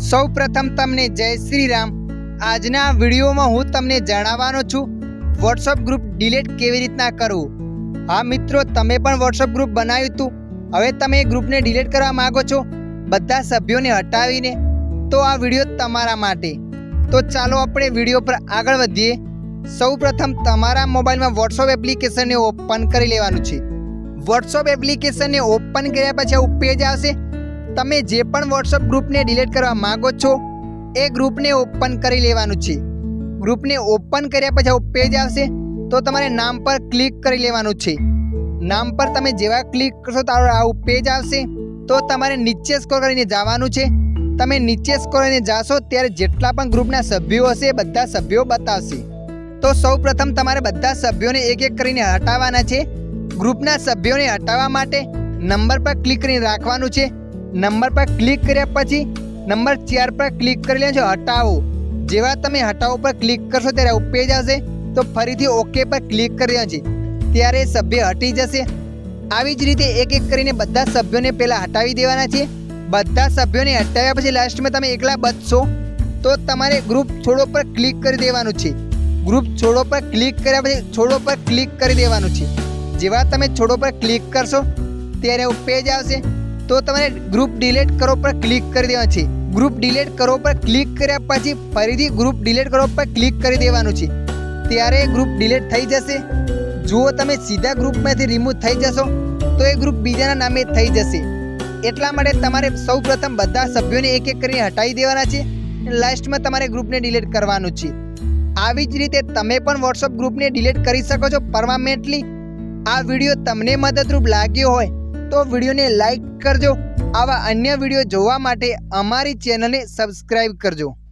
સૌ પ્રથમ તમને જય શ્રી રામ। આજના વિડીયોમાં હું તમને જણાવવાનો છું વોટ્સઅપ ગ્રુપ ડિલીટ કેવી રીતના કરવું। હા મિત્રો, તમે પણ વોટ્સઅપ ગ્રુપ બનાવ્યું હતું, હવે તમે એ ગ્રુપને ડિલીટ કરવા માંગો છો બધા સભ્યોને હટાવીને, તો આ વિડીયો તમારા માટે। તો ચાલો આપણે વિડીયો પર આગળ વધીએ। સૌ પ્રથમ તમારા મોબાઈલમાં વોટ્સઅપ એપ્લિકેશનને ઓપન કરી લેવાનું છે। વોટ્સઅપ એપ્લિકેશનને ઓપન કર્યા પછી આવું પેજ આવશે। તમે જે પણ વોટ્સઅપ ગ્રુપને ડિલીટ કરવા માંગો છો એ ગ્રુપને ઓપન કરી લેવાનું છે। ગ્રુપને ઓપન કર્યા પછી આવું પેજ આવશે, તો તમારે નામ પર ક્લિક કરી લેવાનું છે। નામ પર તમે જેવા ક્લિક કરશો તો આવું પેજ આવશે। તો તમારે નીચે સ્ક્રોલ કરીને જવાનું છે। તમે નીચે સ્ક્રોલ કરીને જાશો ત્યારે જેટલા પણ ગ્રુપના સભ્યો હશે એ બધા સભ્યો બતાવશે। તો સૌ પ્રથમ તમારે બધા સભ્યોને એક એક કરીને હટાવવાના છે। ગ્રુપના સભ્યોને હટાવવા માટે નંબર પર ક્લિક કરીને રાખવાનું છે। નંબર પર ક્લિક કર્યા પછી નંબર 4 પર ક્લિક કરી લેજો હટાવો। જેવા તમે હટાવો પર ક્લિક કરશો ત્યારે આવું પેજ આવશે, તો ફરીથી ઓકે પર ક્લિક કરી દેવાનું છે, ત્યારે સભ્ય હટી જશે। આવી જ રીતે એક એક કરીને બધા સભ્યોને પહેલાં હટાવી દેવાના છે। બધા સભ્યોને હટાવ્યા પછી લાસ્ટમાં તમે એકલા બચશો તો તમારે ગ્રુપ છોડો પર ક્લિક કરી દેવાનું છે। ગ્રુપ છોડો પર ક્લિક કર્યા પછી છોડો પર ક્લિક કરી દેવાનું છે। જેવા તમે છોડો પર ક્લિક કરશો ત્યારે આવું પેજ આવશે, તો તમારે ગ્રુપ ડિલીટ કરો પર ક્લિક કરી દેવાનું છે। ગ્રુપ ડિલીટ કરો પર ક્લિક કર્યા પછી ફરીથી ગ્રુપ ડિલીટ કરો પર ક્લિક કરી દેવાનું છે, ત્યારે ગ્રુપ ડિલીટ થઈ જશે। જો તમે સીધા ગ્રુપમાંથી રિમૂવ થઈ જશો તો એ ગ્રુપ બીજાના નામે થઈ જશે। એટલા માટે તમારે સૌ પ્રથમ બધા સભ્યોને એક એક કરીને હટાવી દેવાના છે। લાસ્ટમાં તમારે ગ્રુપને ડિલીટ કરવાનું છે। આવી જ રીતે તમે પણ વોટ્સઅપ ગ્રુપને ડિલીટ કરી શકો છો પરમાનેન્ટલી। આ વિડીયો તમને મદદરૂપ લાગ્યો હોય તો વિડીયોને લાઈક કરજો। આવા અન્ય વિડીયો જોવા માટે અમારી ચેનલને સબસ્ક્રાઈબ કરજો।